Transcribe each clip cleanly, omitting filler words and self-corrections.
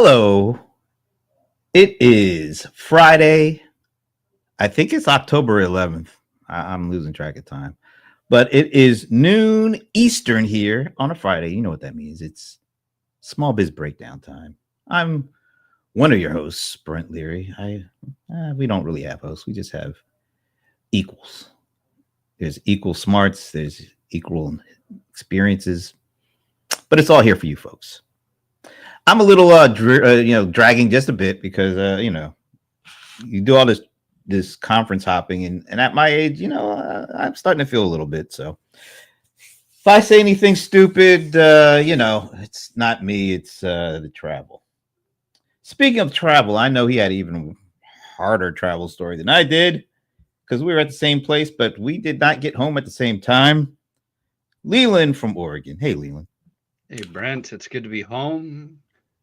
Hello. It is Friday. I think it's October 11th. I'm losing track of time. But it is noon Eastern here on a Friday. You know what that means. It's small biz breakdown time. I'm one of your hosts, Brent Leary. We don't really have hosts. We just have equals. There's equal smarts. There's equal experiences. But it's all here for you folks. I'm a little, dragging just a bit because, you do all this conference hopping, and at my age, I'm starting to feel a little bit. So if I say anything stupid, it's not me. It's the travel. Speaking of travel, I know he had an even harder travel story than I did because we were at the same place, but we did not get home at the same time. Leland from Oregon. Hey, Leland. Hey, Brent. It's good to be home.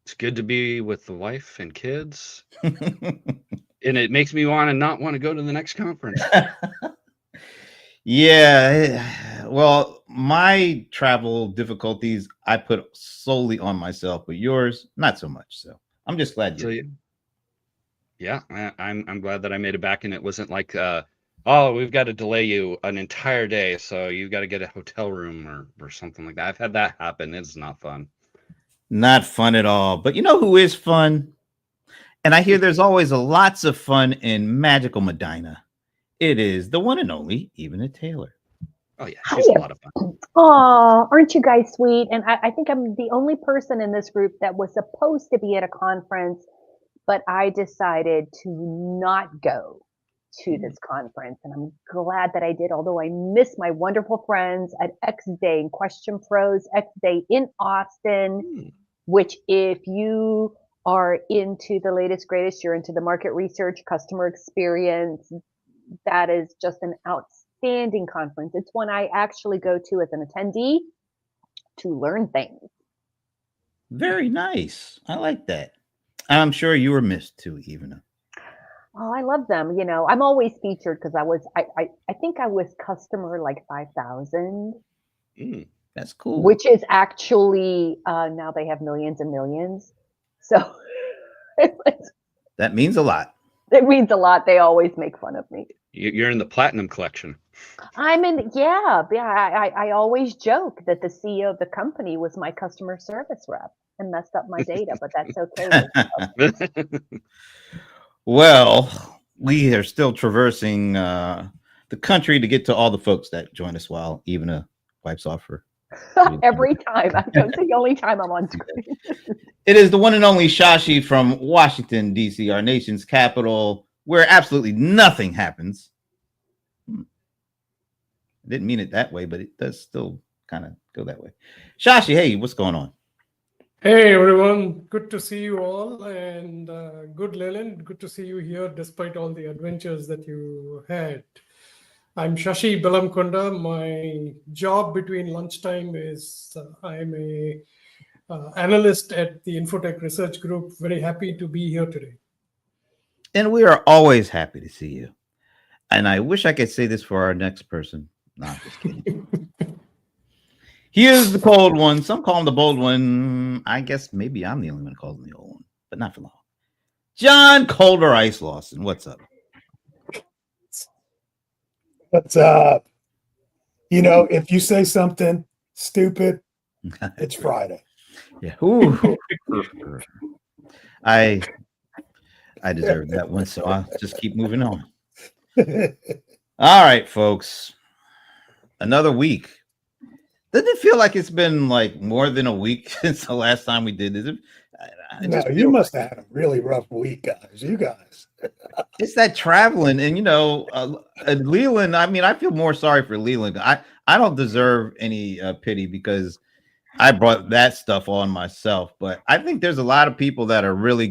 It's good to be with the wife and kids. And it makes me not want to go to the next conference. Yeah. Well, my travel difficulties I put solely on myself, but yours, not so much. So I'm just glad you're Yeah, I'm glad that I made it back, and it wasn't like we've got to delay you an entire day, so you've got to get a hotel room or something like that. I've had that happen. It's not fun. Not fun at all. But you know who is fun? And I hear there's always lots of fun in magical Medina. It is the one and only Evena Taylor. Oh, yeah, she's a lot of fun. Oh, aren't you guys sweet? And I think I'm the only person in this group that was supposed to be at a conference, but I decided to not go to this conference. And I'm glad that I did, although I miss my wonderful friends at X Day in Question Pros, X Day in Austin, which if you are into the latest, greatest, you're into the market research, customer experience, that is just an outstanding conference. It's one I actually go to as an attendee to learn things. Very nice. I like that. I'm sure you were missed too, Evena. Oh, I love them. I'm always featured because I think I was customer like 5,000. That's cool. Which is actually, now they have millions and millions. So that means a lot. It means a lot. They always make fun of me. You're in the platinum collection. I'm in, yeah. I always joke that the CEO of the company was my customer service rep and messed up my data, but that's okay. Well, we are still traversing the country to get to all the folks that join us while Evena wipes off her. Every time. That's the only time I'm on screen. It is the one and only Shashi from Washington, D.C., our nation's capital, where absolutely nothing happens. I didn't mean it that way, but it does still kind of go that way. Shashi, hey, what's going on? Hey, everyone. Good to see you all. And good, Leland. Good to see you here despite all the adventures that you had. I'm Shashi Belamkonda. My job between lunchtime is I'm a analyst at the Infotech Research Group. Very happy to be here today. And we are always happy to see you. And I wish I could say this for our next person. No, I'm just kidding. He is the cold one. Some call him the bold one. I guess maybe I'm the only one who calls him the old one, but not for long. John Colder Ice Lawson, what's up? What's up? If you say something stupid, it's Friday. Yeah. Ooh. I deserve that one, so I'll just keep moving on. All right, folks. Another week. Doesn't it feel like it's been like more than a week since the last time we did this? No, you must have had a really rough week, guys. You guys. It's that traveling, and Leland. I mean, I feel more sorry for Leland. I don't deserve any pity because I brought that stuff on myself. But I think there's a lot of people that are really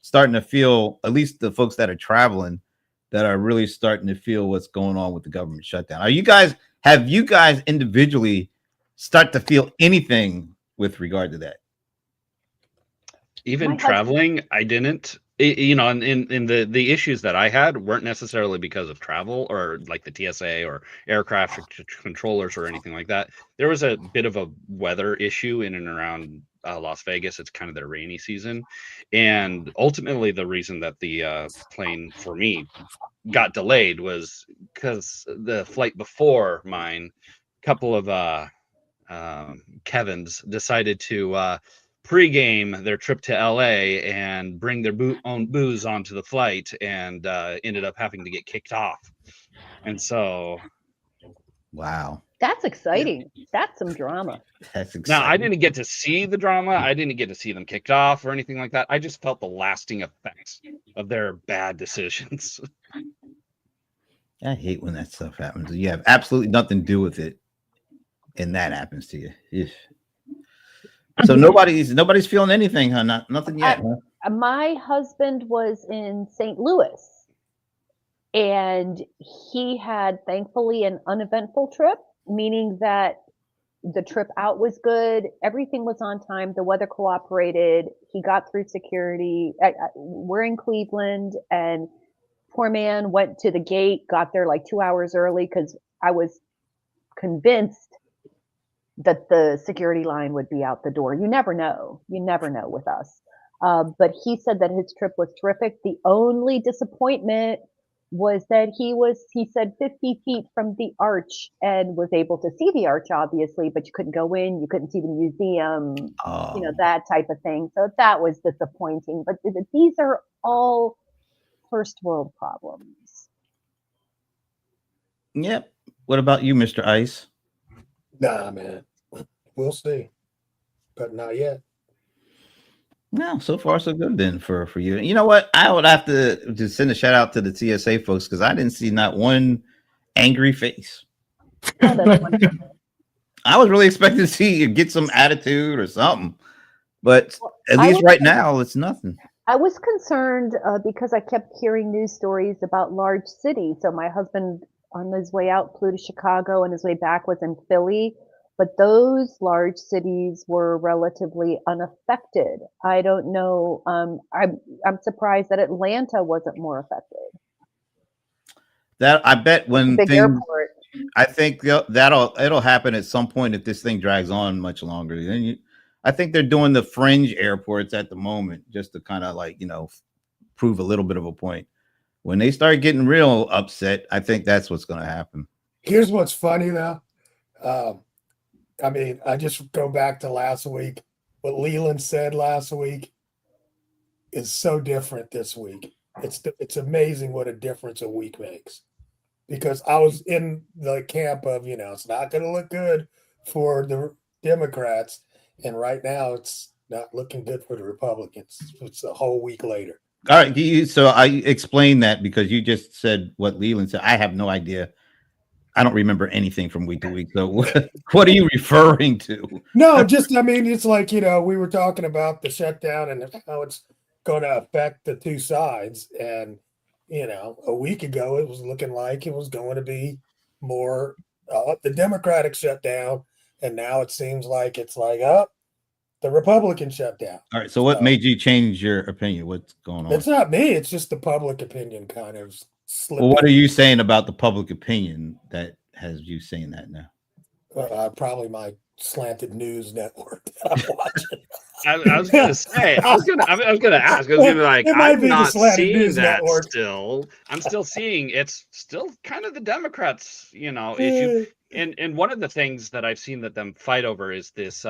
starting to feel, at least the folks that are traveling, that are really starting to feel what's going on with the government shutdown. Have you guys individually start to feel anything with regard to that? Even traveling, I didn't. and in the issues that I had weren't necessarily because of travel or like the TSA or aircraft controllers or anything like that. There was a bit of a weather issue in and around Las Vegas. It's kind of their rainy season, and ultimately the reason that the plane for me got delayed was because the flight before mine, a couple of Kevin's decided to pregame their trip to LA and bring their own booze onto the flight, and ended up having to get kicked off. And so Wow, That's exciting. That's some drama. that's now I exciting. didn't get to see the drama. I didn't get to see them kicked off or anything like that. I just felt the lasting effects of their bad decisions. I hate when that stuff happens. You have absolutely nothing to do with it, and that happens to you. Eesh. So nobody's feeling anything, huh? Nothing yet, huh? My husband was in St. Louis, and he had thankfully an uneventful trip, meaning that the trip out was good. Everything was on time. The weather cooperated. He got through security. We're in Cleveland, and poor man went to the gate, got there like 2 hours early because I was convinced that the security line would be out the door. You never know. You never know with us. But he said that his trip was terrific. The only disappointment was that he said 50 feet from the arch and was able to see the arch, obviously, but you couldn't go in. You couldn't see the museum, Oh, that type of thing. So that was disappointing. But these are all first world problems. yep. What about you, Mr. Ice? Nah, man. We'll see. But not yet. No, so far so good then for you. You know what? I would have to just send a shout out to the TSA folks because I didn't see not one angry face. Oh, that's wonderful. I was really expecting to see you get some attitude or something, but at I least was right now it's nothing. I was concerned because I kept hearing news stories about large cities. So my husband, on his way out, flew to Chicago, and his way back was in Philly. But those large cities were relatively unaffected. I don't know. I'm surprised that Atlanta wasn't more affected. That I bet when Big things, airport. I think it'll happen at some point if this thing drags on much longer. Then I think they're doing the fringe airports at the moment just to kind of like prove a little bit of a point. When they start getting real upset, I think that's what's going to happen. Here's what's funny though. I mean, I just go back to last week. What Leland said last week is so different this week. It's amazing what a difference a week makes. Because I was in the camp of, it's not going to look good for the Democrats. And right now it's not looking good for the Republicans. It's a whole week later. All right. So I explained that because you just said what Leland said. I have no idea. I don't remember anything from week to week. So what are you referring to? No, I mean, it's like, we were talking about the shutdown and how it's going to affect the two sides. And, a week ago, it was looking like it was going to be more the Democratic shutdown. And now it seems like it's like, the Republican shutdown. All right. So what made you change your opinion? What's going on? It's not me. It's just the public opinion kind of slipped. Well, what are you saying about the public opinion that has you saying that now? Probably my slanted news network that I'm watching. I was gonna say, I was gonna ask. I was gonna be like, I'm not seeing that network. still. I'm still seeing it's still kind of the Democrats, issue. And one of the things that I've seen that them fight over is this.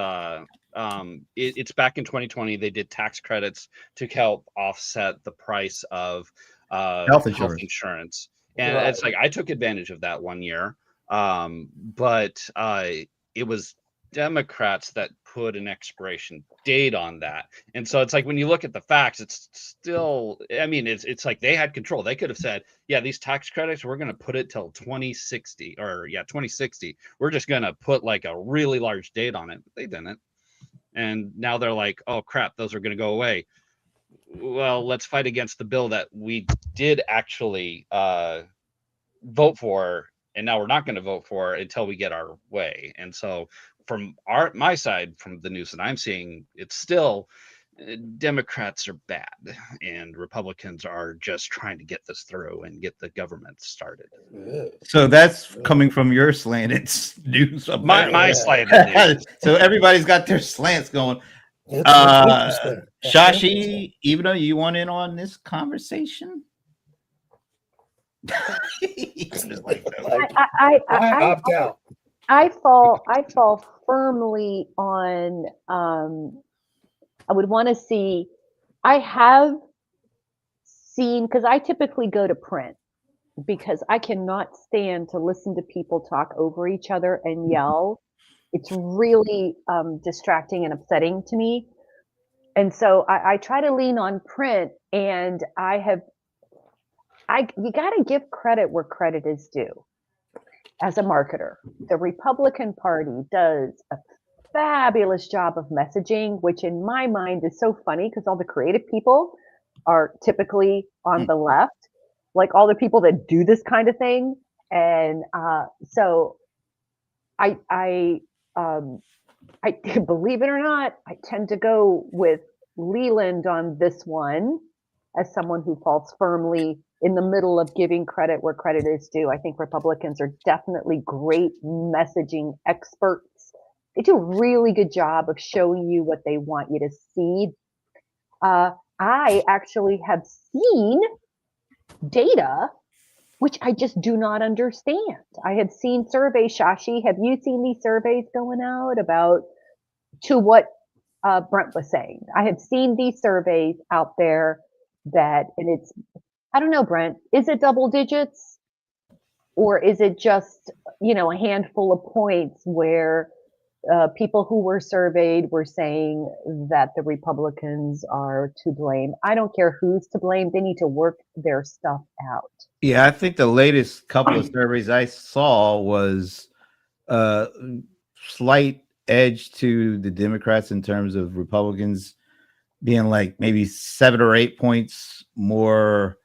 It's back in 2020. They did tax credits to help offset the price of health insurance, and Right. it's like I took advantage of that one year. But it was Democrats that put an expiration date on that. And so it's like when you look at the facts, it's still, I mean, it's like they had control. They could have said, yeah, these tax credits, we're going to put it till 2060 or 2060. We're just going to put like a really large date on it. But they didn't. And now they're like, oh crap, those are going to go away. Well, let's fight against the bill that we did actually vote for, and now we're not going to vote for until we get our way. And so from my side, from the news that I'm seeing, it's still Democrats are bad and Republicans are just trying to get this through and get the government started. So that's coming from your slanted news. My slanted news. So everybody's got their slants going. It's interesting. That's interesting. Shashi, even though you want in on this conversation, Just like, I opt out. I fall firmly on I would want to see I have seen because I typically go to print because I cannot stand to listen to people talk over each other and yell. It's really distracting and upsetting to me. And so I try to lean on print, and you got to give credit where credit is due. As a marketer, the Republican Party does a fabulous job of messaging, which in my mind is so funny because all the creative people are typically on the left, like all the people that do this kind of thing. And so I believe it or not, I tend to go with Leland on this one as someone who falls firmly in the middle of giving credit where credit is due. I think Republicans are definitely great messaging experts. They do a really good job of showing you what they want you to see. I actually have seen data which I just do not understand. I have seen surveys, Shashi, have you seen these surveys going out about to what Brent was saying? I have seen these surveys out there that, and it's, I don't know, Brent, is it double digits or is it just, a handful of points where people who were surveyed were saying that the Republicans are to blame? I don't care who's to blame. They need to work their stuff out. Yeah, I think the latest couple of surveys I saw was slight edge to the Democrats in terms of Republicans being like maybe 7 or 8 points more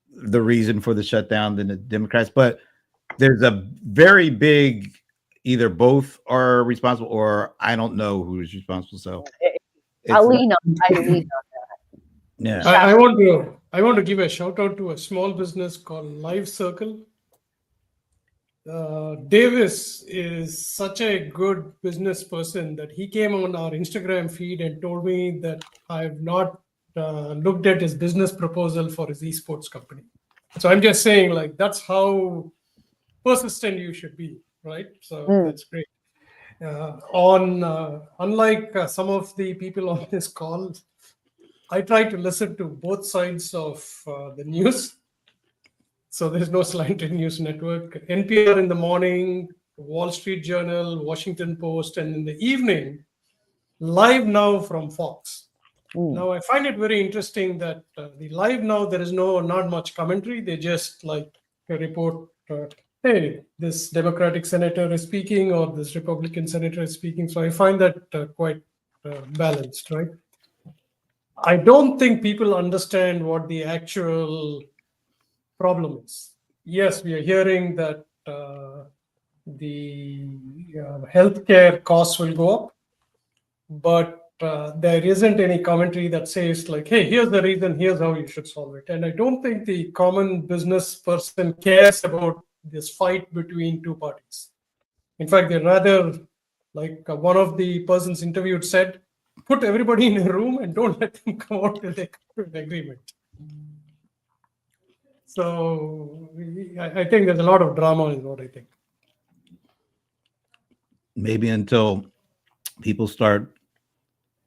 the reason for the shutdown than the Democrats. But there's a very big either both are responsible or I don't know who is responsible. So I lean on that. Yeah. I want to give a shout out to a small business called Live Circle. Davis is such a good business person that he came on our Instagram feed and told me that I have not looked at his business proposal for his esports company. So I'm just saying, like, that's how persistent you should be, right? So that's great. Unlike some of the people on this call, I try to listen to both sides of the news. So there's no slanted news network. NPR in the morning, Wall Street Journal, Washington Post, and in the evening, Live Now from Fox. Now, I find it very interesting that the Live Now, there is not much commentary. They just like report, hey, this Democratic senator is speaking or this Republican senator is speaking. So I find that quite balanced, right? I don't think people understand what the actual problem is. Yes, we are hearing that the healthcare costs will go up, but there isn't any commentary that says like, hey, here's the reason, here's how you should solve it. And I don't think the common business person cares about this fight between two parties. In fact, they rather, like one of the persons interviewed said, put everybody in a room and don't let them come out till they come to an agreement. So I think there's a lot of drama is what I think. Maybe until people start.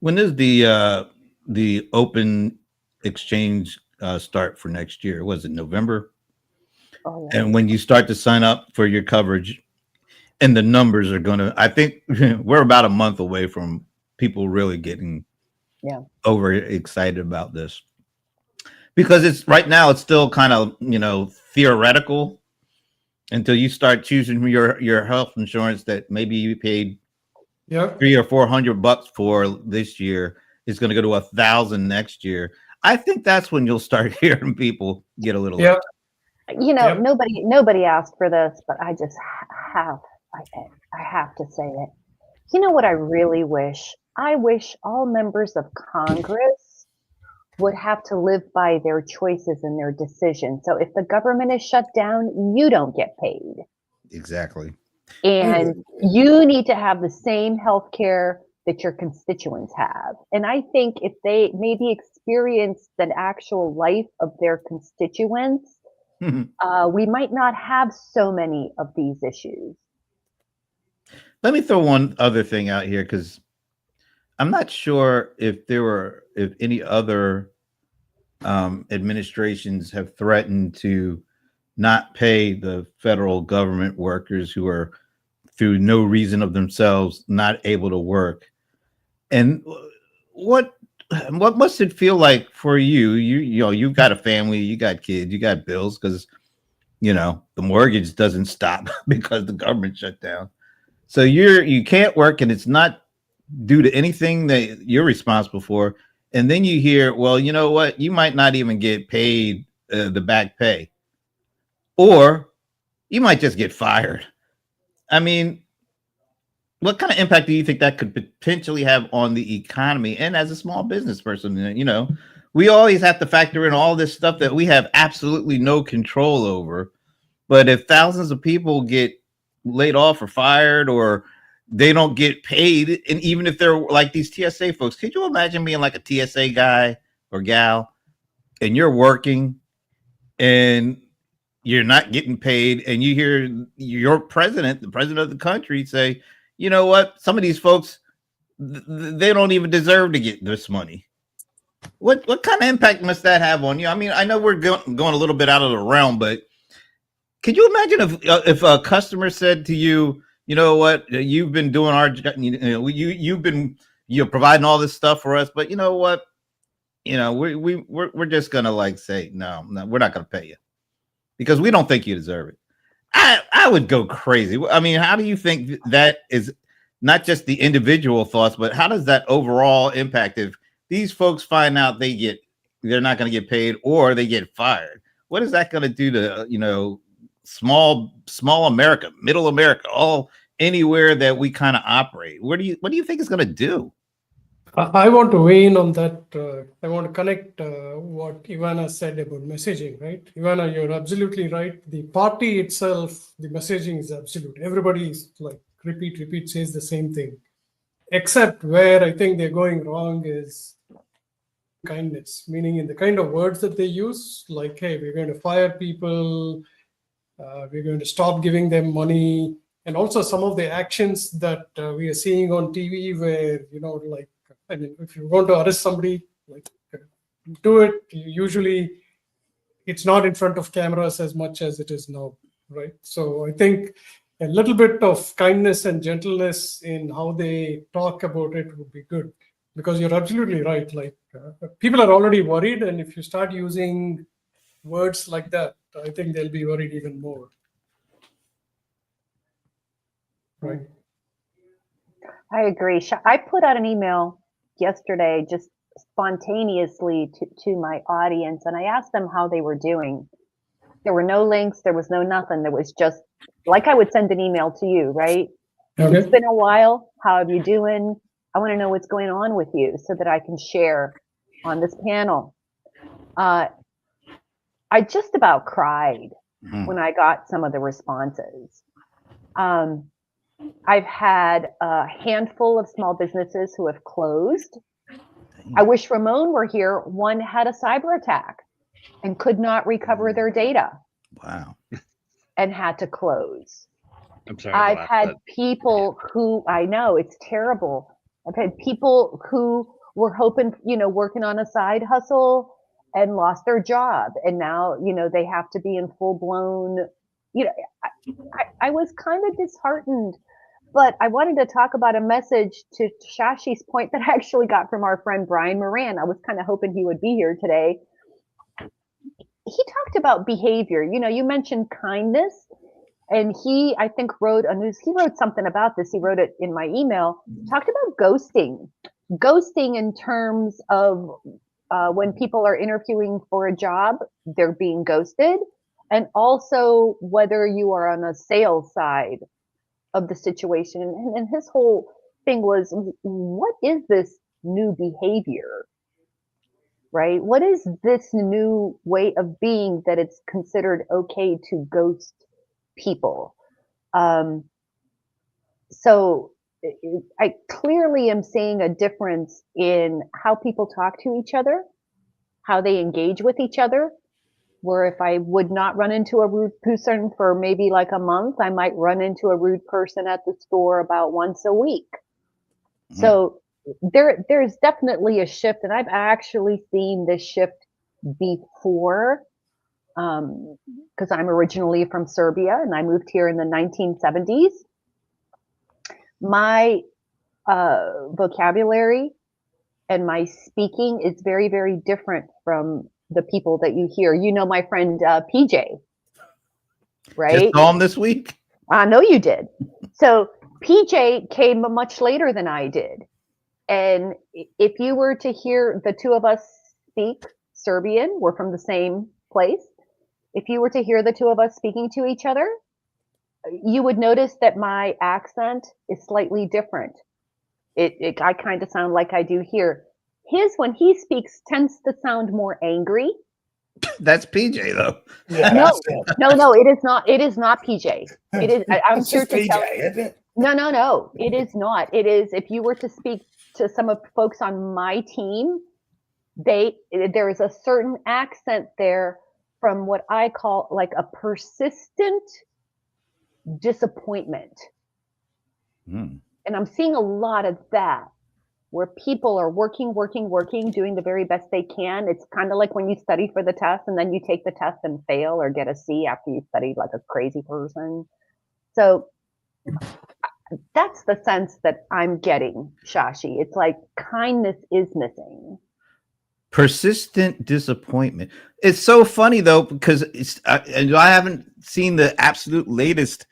When is the open exchange start for next year? Was it November? Oh, yeah. And when you start to sign up for your coverage, and the numbers are going to, I think we're about a month away from people really getting overexcited about this. Because it's right now, it's still kind of, theoretical until you start choosing your health insurance that maybe you paid $300 or $400 for this year is going to go to 1,000 next year. I think that's when you'll start hearing people get a little. Nobody asked for this, but I just have to say it. You know what I really wish? I wish all members of Congress would have to live by their choices and their decisions. So if the government is shut down, you don't get paid. Exactly. And you need to have the same health care that your constituents have. And I think if they maybe experience the actual life of their constituents, we might not have so many of these issues. Let me throw one other thing out here, because I'm not sure if any other administrations have threatened to not pay the federal government workers who are, through no reason of themselves, not able to work. And what must it feel like for you? You know, you've got a family, you got kids, you got bills, because the mortgage doesn't stop because the government shut down. So you can't work, and it's not due to anything that you're responsible for. And then you hear, well, you know what? You might not even get paid the back pay, or you might just get fired. I mean, what kind of impact do you think that could potentially have on the economy? And as a small business person, we always have to factor in all this stuff that we have absolutely no control over. But if thousands of people get laid off or fired, or they don't get paid, and even if they're like these TSA folks, could you imagine being like a TSA guy or gal, and you're working and you're not getting paid, and you hear your president, the president of the country, say, you know what, some of these folks, they don't even deserve to get this money. What kind of impact must that have on you? I mean, I know we're going a little bit out of the realm, but could you imagine if a customer said to you, you know what, you've been doing our, you've been providing all this stuff for us, but you know what, we're just gonna like say no, we're not gonna pay you because we don't think you deserve it. I would go crazy. I mean, how do you think that is, not just the individual thoughts, but how does that overall impact if these folks find out they're not going to get paid, or they get fired? What is that going to do to, small America, middle America, all anywhere that we kind of operate? What do you think is going to do? I want to weigh in on that. I want to connect what Ivana said about messaging, right? Ivana, you're absolutely right. The party itself, the messaging is absolute. Everybody is like repeat, says the same thing. Except where I think they're going wrong is kindness, meaning in the kind of words that they use, like, hey, we're going to fire people, we're going to stop giving them money. And also some of the actions that we are seeing on TV where, like, I mean, if you want to arrest somebody, like, do it. Usually it's not in front of cameras as much as it is now, right? So I think a little bit of kindness and gentleness in how they talk about it would be good, because you're absolutely right. Like, people are already worried, and if you start using words like that, I think they'll be worried even more. Right. I agree. I put out an email yesterday, just spontaneously to my audience, and I asked them how they were doing. There were no links, there was no nothing. There was just like I would send an email to you, right? Okay. It's been a while. How are you doing? I want to know what's going on with you so that I can share on this panel. I just about cried when I got some of the responses. I've had a handful of small businesses who have closed. I wish Ramon were here. One had a cyber attack and could not recover their data. Wow. And had to close. I'm sorry. I've had people who, I know, it's terrible. I've had people who were hoping, working on a side hustle and lost their job. And now, they have to be in full blown, I was kind of disheartened. But I wanted to talk about a message to Shashi's point that I actually got from our friend Brian Moran. I was kind of hoping he would be here today. He talked about behavior. You mentioned kindness, and he, I think, wrote something about this. He wrote it in my email, talked about ghosting in terms of when people are interviewing for a job, they're being ghosted, and also whether you are on a sales side of the situation. And his whole thing was, what is this new behavior? Right? What is this new way of being that it's considered okay to ghost people? So I clearly am seeing a difference in how people talk to each other, how they engage with each other, where if I would not run into a rude person for maybe like a month, I might run into a rude person at the store about once a week. So there's definitely a shift, and I've actually seen this shift before, because I'm originally from Serbia and I moved here in the 1970s. My vocabulary and my speaking is very, very different from the people that you hear. You know, my friend PJ, right? Just saw him this week. I know you did. So PJ came much later than I did. And if you were to hear the two of us speak Serbian, we're from the same place. If you were to hear the two of us speaking to each other, you would notice that my accent is slightly different. I kind of sound like I do here. His, when he speaks, tends to sound more angry. That's PJ though. Yeah, No, that's it. no, it is not. It is not PJ. It is. I'm It's here just to PJ, tell. isn't it? No, it is not. It is. If you were to speak to some of the folks on my team, there is a certain accent there from what I call like a persistent disappointment. And I'm seeing a lot of that where people are working, doing the very best they can. It's kind of like when you study for the test and then you take the test and fail or get a C after you studied like a crazy person. So that's the sense that I'm getting, Shashi. It's like kindness is missing. Persistent disappointment. It's so funny though, because and I haven't seen the absolute latest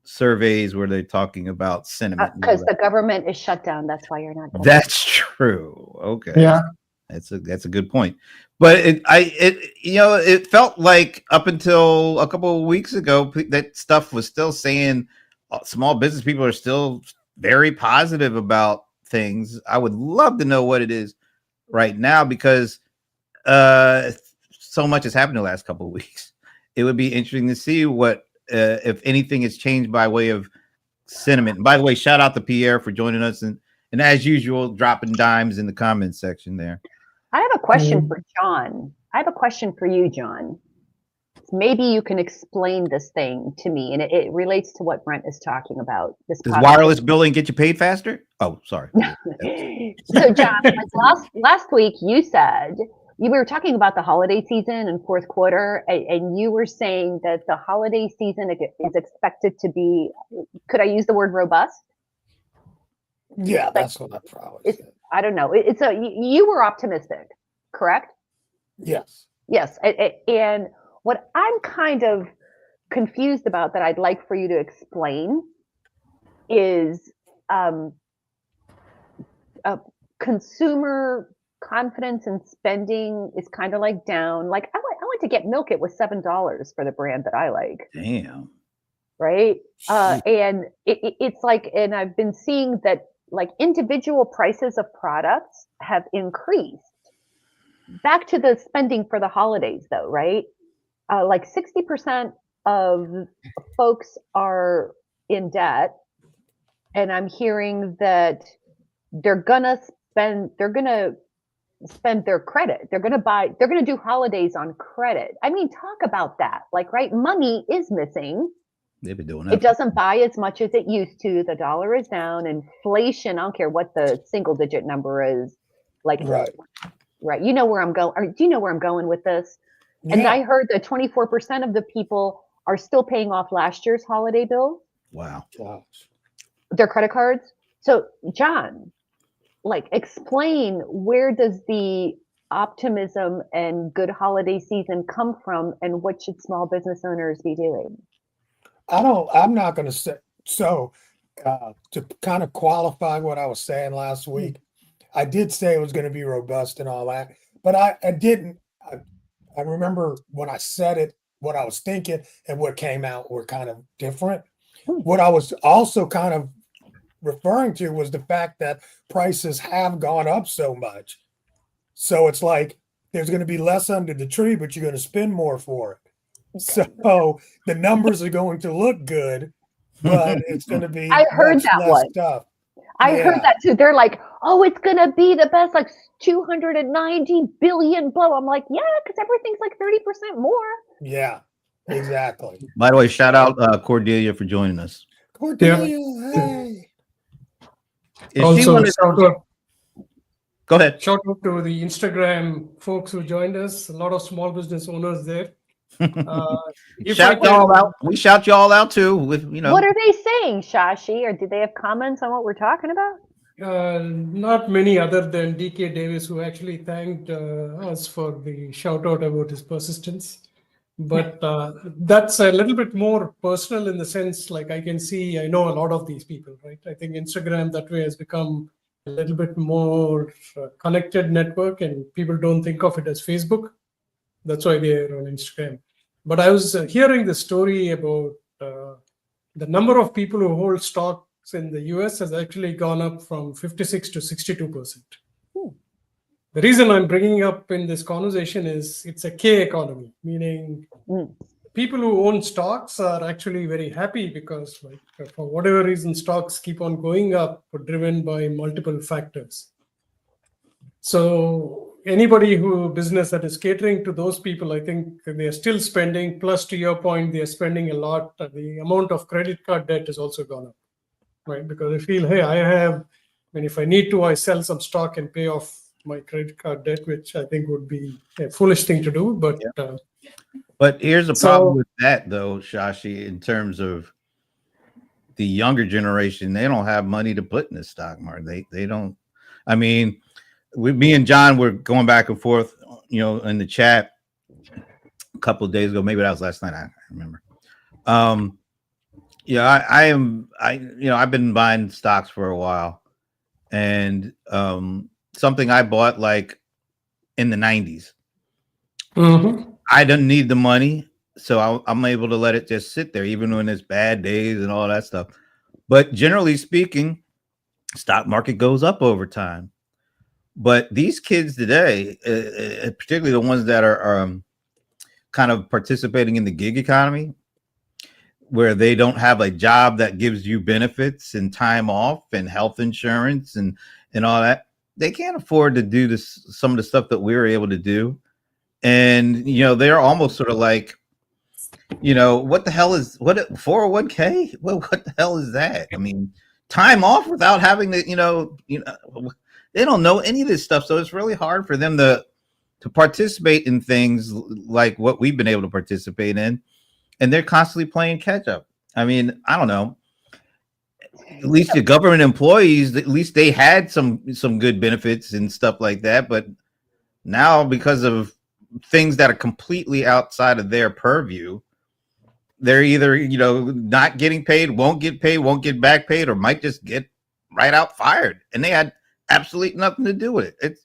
surveys where they're talking about sentiment. Because the government is shut down. That's why you're not getting That's true. Okay. Yeah. That's a good point. But it felt like up until a couple of weeks ago that stuff was still saying small business people are still very positive about things. I would love to know what it is right now because so much has happened in the last couple of weeks. It would be interesting to see what if anything has changed by way of sentiment. And by the way, shout out to Pierre for joining us and as usual, dropping dimes in the comments section there. I have a question for John. I have a question for you, John. Maybe you can explain this thing to me, and it relates to what Brent is talking about. Does wireless billing get you paid faster? Oh, sorry. So, John, last week you said we were talking about the holiday season and fourth quarter, and you were saying that the holiday season is expected to be, could I use the word robust? Yeah, that's what I probably said. I don't know. You were optimistic, correct? Yes. Yes. And what I'm kind of confused about that I'd like for you to explain is consumer confidence and spending is kind of like down. Like I went to get milk. It was $7 for the brand that I like. Damn. Right. And it's like, and I've been seeing that like individual prices of products have increased. Back to the spending for the holidays though, right? Like 60% of folks are in debt. And I'm hearing that they're gonna spend their credit. They're gonna do holidays on credit. I mean, talk about that. Like, right, money is missing. They've been doing that. It doesn't buy as much as it used to. The dollar is down. Inflation, I don't care what the single digit number is. Like, right. You know where I'm going. Or do you know where I'm going with this? Yeah. And I heard that 24% of the people are still paying off last year's holiday bill. Wow. Gosh. Their credit cards. So, John, like, explain, where does the optimism and good holiday season come from, and what should small business owners be doing? I'm not going to say, so to kind of qualify what I was saying last week, I did say it was going to be robust and all that, but I didn't. I remember when I said it, what I was thinking and what came out were kind of different. What I was also kind of referring to was the fact that prices have gone up so much. So it's like there's going to be less under the tree, but you're going to spend more for it. So the numbers are going to look good, but it's going to be I heard much that less one. stuff. I heard Yeah. that too. They're like, oh, it's going to be the best, like 290 billion blow. I'm like, yeah, because everything's like 30% more. Yeah, exactly. By the way, shout out Cordelia for joining us. Cordelia, hey. Is she Also, one of Go ahead. shout out to the Instagram folks who joined us. A lot of small business owners there. If I Shout y'all can, out. We shout y'all out too. With What are they saying, Shashi? Or did they have comments on what we're talking about? not many other than DK Davis, who actually thanked us for the shout out about his persistence. But that's a little bit more personal in the sense, like I know a lot of these people, right? I think Instagram that way has become a little bit more connected network, and people don't think of it as Facebook. That's why they're on Instagram. But I was hearing the story about the number of people who hold stocks in the US has actually gone up from 56 to 62%. The reason I'm bringing up in this conversation is it's a K economy, meaning people who own stocks are actually very happy because, like, for whatever reason, stocks keep on going up, driven by multiple factors. So anybody business that is catering to those people, I think they're still spending. Plus, to your point, they're spending a lot. The amount of credit card debt has also gone up, right? Because they feel, hey, if I need to, I sell some stock and pay off my credit card debt, which I think would be a foolish thing to do. But but here's the problem with that, though, Shashi. In terms of the younger generation, they don't have money to put in the stock market. They don't. I mean, with me and John, we're going back and forth, in the chat a couple of days ago. Maybe that was last night. I don't remember. I've been buying stocks for a while, and something I bought like in the 90s. I didn't need the money, so I'm able to let it just sit there, even when it's bad days and all that stuff. But generally speaking, stock market goes up over time. But these kids today, particularly the ones that are kind of participating in the gig economy, where they don't have a job that gives you benefits and time off and health insurance and all that, they can't afford to do some of the stuff that we were able to do. And, they're almost sort of like, what the hell is 401k? Well, what the hell is that? I mean, time off without having to, they don't know any of this stuff. So it's really hard for them to participate in things like what we've been able to participate in. And they're constantly playing catch up. I mean, I don't know. At least the government employees, at least they had some good benefits and stuff like that. But now, because of things that are completely outside of their purview, they're either, not getting paid, won't get back paid, or might just get right out fired. And they had absolutely nothing to do with it. It's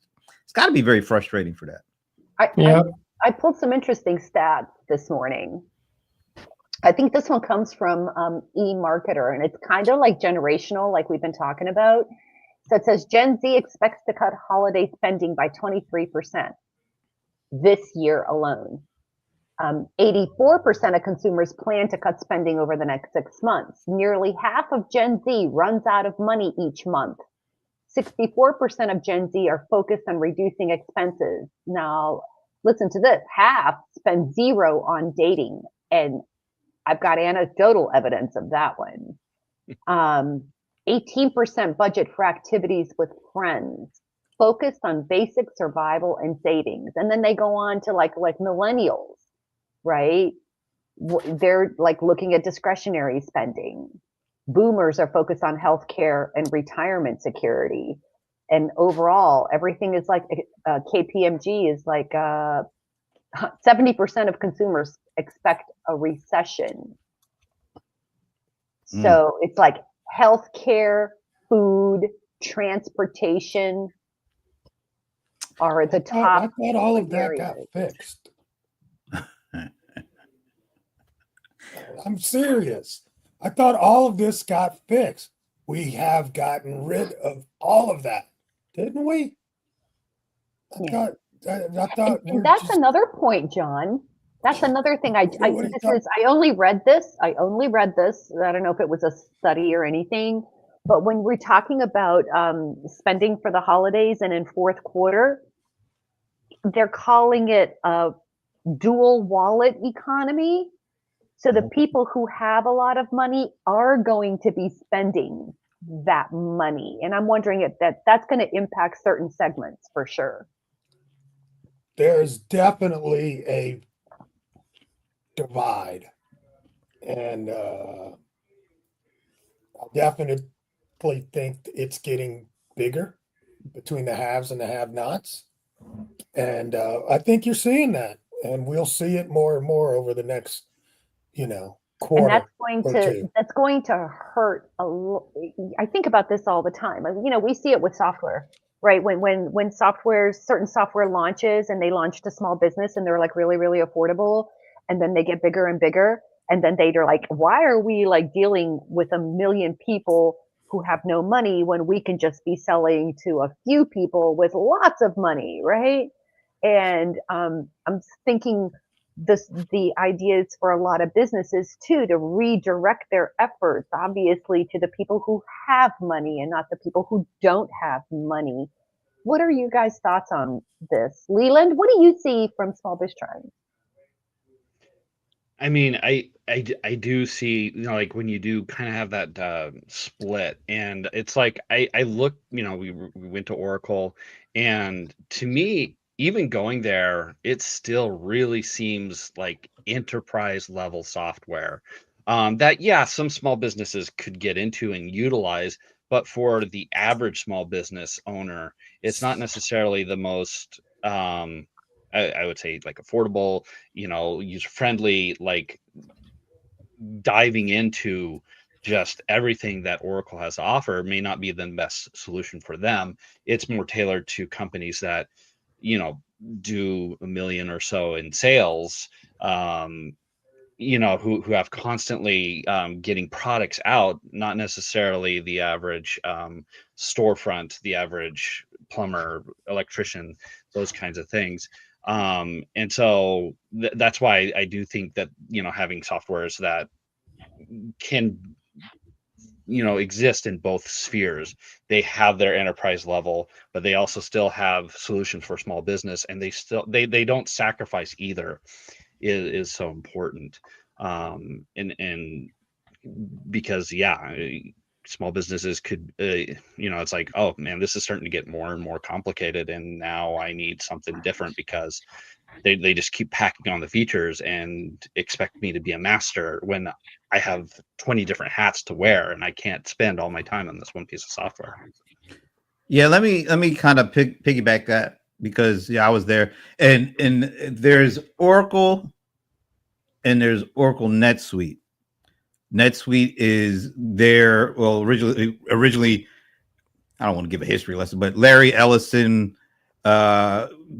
got to be very frustrating for that. I pulled some interesting stats this morning. I think this one comes from eMarketer, and it's kind of like generational, like we've been talking about. So it says Gen Z expects to cut holiday spending by 23% this year alone. 84% of consumers plan to cut spending over the next 6 months. Nearly half of Gen Z runs out of money each month. 64% of Gen Z are focused on reducing expenses. Now, listen to this. Half spend zero on dating, and I've got anecdotal evidence of that one. 18% budget for activities with friends, focused on basic survival and savings. And then they go on to like millennials, right? They're like looking at discretionary spending. Boomers are focused on healthcare and retirement security. And overall, everything is like KPMG is like 70% of consumers expect a recession. So it's like healthcare, food, transportation are the top. I thought all of that got fixed. I'm serious. I thought all of this got fixed. we have gotten rid of all of that, didn't we? Yeah. I thought And that's another point, John. That's another thing. I only read this. I don't know if it was a study or anything, but when we're talking about spending for the holidays and in fourth quarter, they're calling it a dual wallet economy. So the people who have a lot of money are going to be spending that money, and I'm wondering if that's going to impact certain segments for sure. There's definitely a divide, and I definitely think it's getting bigger between the haves and the have-nots, and I think you're seeing that, and we'll see it more and more over the next, And quarter or two. that's going to hurt I think about this all the time. We see it with software, right? When certain software launches and they launch to small business and they're like really, really affordable, and then they get bigger and bigger, and then they're like, why are we like dealing with a million people who have no money when we can just be selling to a few people with lots of money, right? And I'm thinking the idea is for a lot of businesses too to redirect their efforts, obviously, to the people who have money and not the people who don't have money. What are you guys' thoughts on this? Leland, what do you see from Small Biz Trends? I mean, I do see, like when you do kind of have that split, and it's like I look, we went to Oracle, and to me, even going there, it still really seems like enterprise level software that, yeah, some small businesses could get into and utilize, but for the average small business owner, it's not necessarily the most I would say like affordable, user friendly, like diving into just everything that Oracle has to offer may not be the best solution for them. It's more tailored to companies that, do a million or so in sales, who have constantly getting products out, not necessarily the average storefront, the average plumber, electrician, those kinds of things. And so that's why I do think that, having softwares that can, exist in both spheres. They have their enterprise level, but they also still have solutions for small business, and they don't sacrifice either is so important. And because, yeah, small businesses could, it's like, oh man, this is starting to get more and more complicated, and now I need something different because they just keep packing on the features and expect me to be a master when I have 20 different hats to wear, and I can't spend all my time on this one piece of software. Yeah, let me kind of piggyback that, because I was there, and there's Oracle and there's Oracle NetSuite. NetSuite is there. Well, originally, I don't want to give a history lesson, but Larry Ellison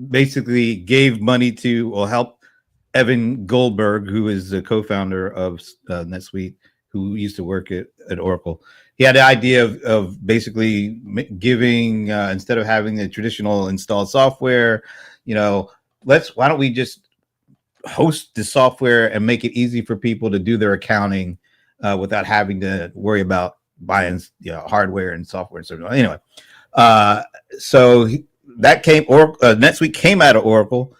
basically gave money to help Evan Goldberg, who is the co-founder of NetSuite, who used to work at Oracle. He had the idea of basically giving, instead of having the traditional installed software, why don't we just host the software and make it easy for people to do their accounting without having to worry about buying hardware and software and stuff. Anyway, so that NetSuite came out of Oracle,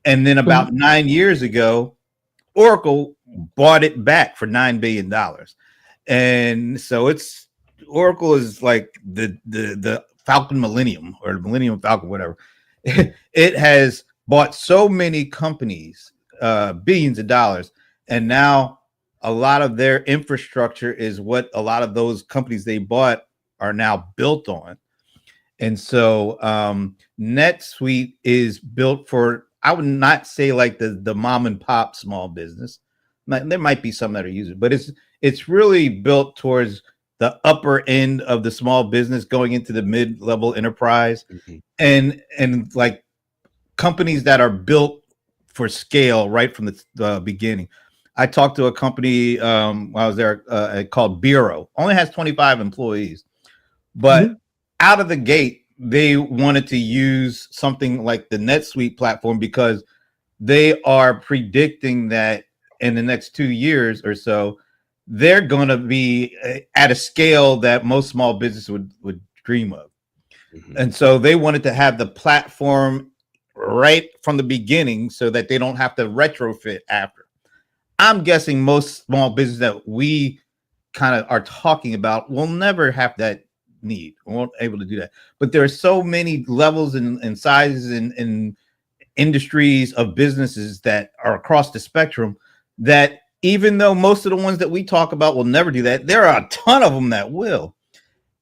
and then about 9 years ago, Oracle bought it back for $9 billion. And so Oracle is like the Falcon Millennium, or the Millennium Falcon, whatever. It has bought so many companies, billions of dollars, and now a lot of their infrastructure is what a lot of those companies they bought are now built on. And so NetSuite is built for, I would not say like the mom and pop small business. There might be some that are using it, but it's really built towards the upper end of the small business, going into the mid-level enterprise, and like companies that are built for scale right from the beginning. I talked to a company while I was there called Bureau. Only has 25 employees, but out of the gate, they wanted to use something like the NetSuite platform because they are predicting that in the next 2 years or so, they're going to be at a scale that most small business would dream of. And so they wanted to have the platform right from the beginning so that they don't have to retrofit after. I'm guessing most small business that we kind of are talking about will never have that need. We won't able to do that. But there are so many levels and sizes and industries of businesses that are across the spectrum that even though most of the ones that we talk about will never do that, there are a ton of them that will.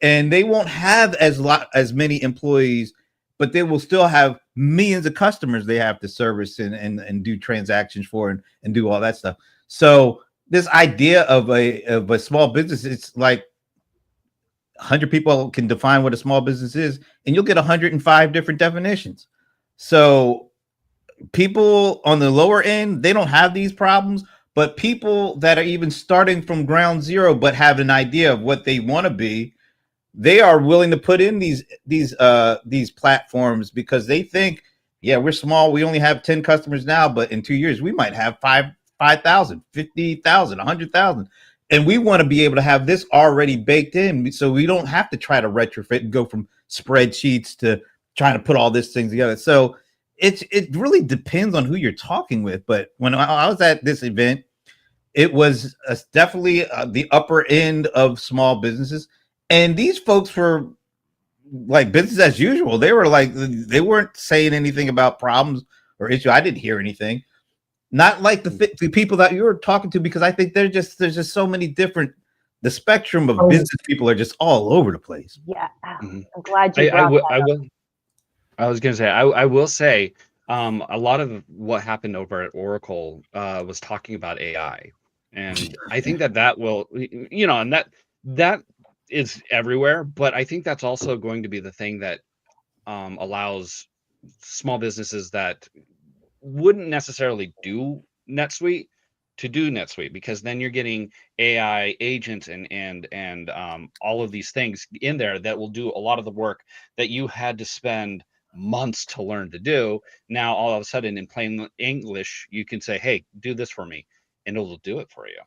And they won't have as many employees, but they will still have millions of customers they have to service and do transactions for and do all that stuff. So this idea of a small business, it's like 100 people can define what a small business is, and you'll get 105 different definitions. So people on the lower end, they don't have these problems, but people that are even starting from ground zero but have an idea of what they want to be, they are willing to put in these platforms because they think, yeah, we're small, we only have 10 customers now, but in 2 years we might have 5,000, 50,000, 100,000. And we want to be able to have this already baked in so we don't have to try to retrofit and go from spreadsheets to trying to put all this things together. So it really depends on who you're talking with. But when I was at this event, it was definitely the upper end of small businesses. And these folks were like business as usual. They were like, they weren't saying anything about problems or issue. I didn't hear anything. Not like the people that you were talking to, because I think there's just so many different. The spectrum of business people are just all over the place. Yeah, I'm glad you brought that up. I was going to say, I will say, a lot of what happened over at Oracle was talking about AI, and I think that will, and that is everywhere. But I think that's also going to be the thing that allows small businesses that wouldn't necessarily do NetSuite to do NetSuite, because then you're getting AI agents and all of these things in there that will do a lot of the work that you had to spend months to learn to do. Now all of a sudden in plain English you can say, hey, do this for me, and it'll do it for you.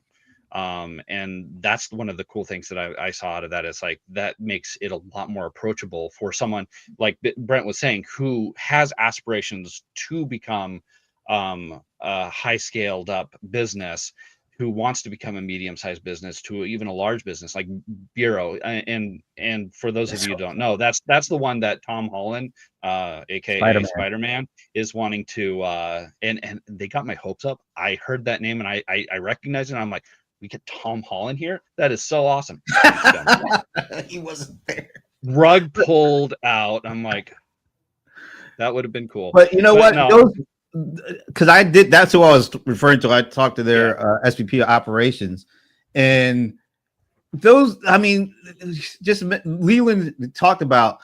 And that's one of the cool things that I saw out of that. Is like, that makes it a lot more approachable for someone like Brent was saying, who has aspirations to become a high scaled up business, who wants to become a medium-sized business to even a large business like Bureau. And for those of you who don't know, that's the one that Tom Holland, aka Spider-Man, is wanting to and they got my hopes up. I heard that name and I recognized it, and I'm like, we get Tom Holland here? That is so awesome. He wasn't there. Rug pulled out. I'm like, that would have been cool. But you know what? No. Because I did, that's who I was referring to. I talked to their SVP of operations, and those, I mean, just Leland talked about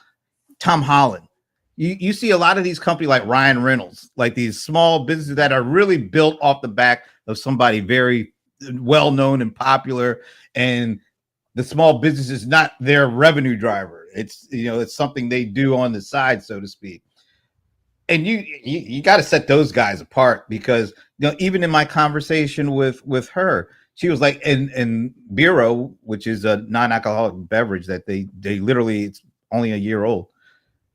Tom Holland. You see a lot of these companies like Ryan Reynolds, like these small businesses that are really built off the back of somebody very well known and popular, and the small business is not their revenue driver. It's, it's something they do on the side, so to speak. And you got to set those guys apart, because even in my conversation with her, she was like, and Bureau, which is a non-alcoholic beverage that they literally, it's only a year old.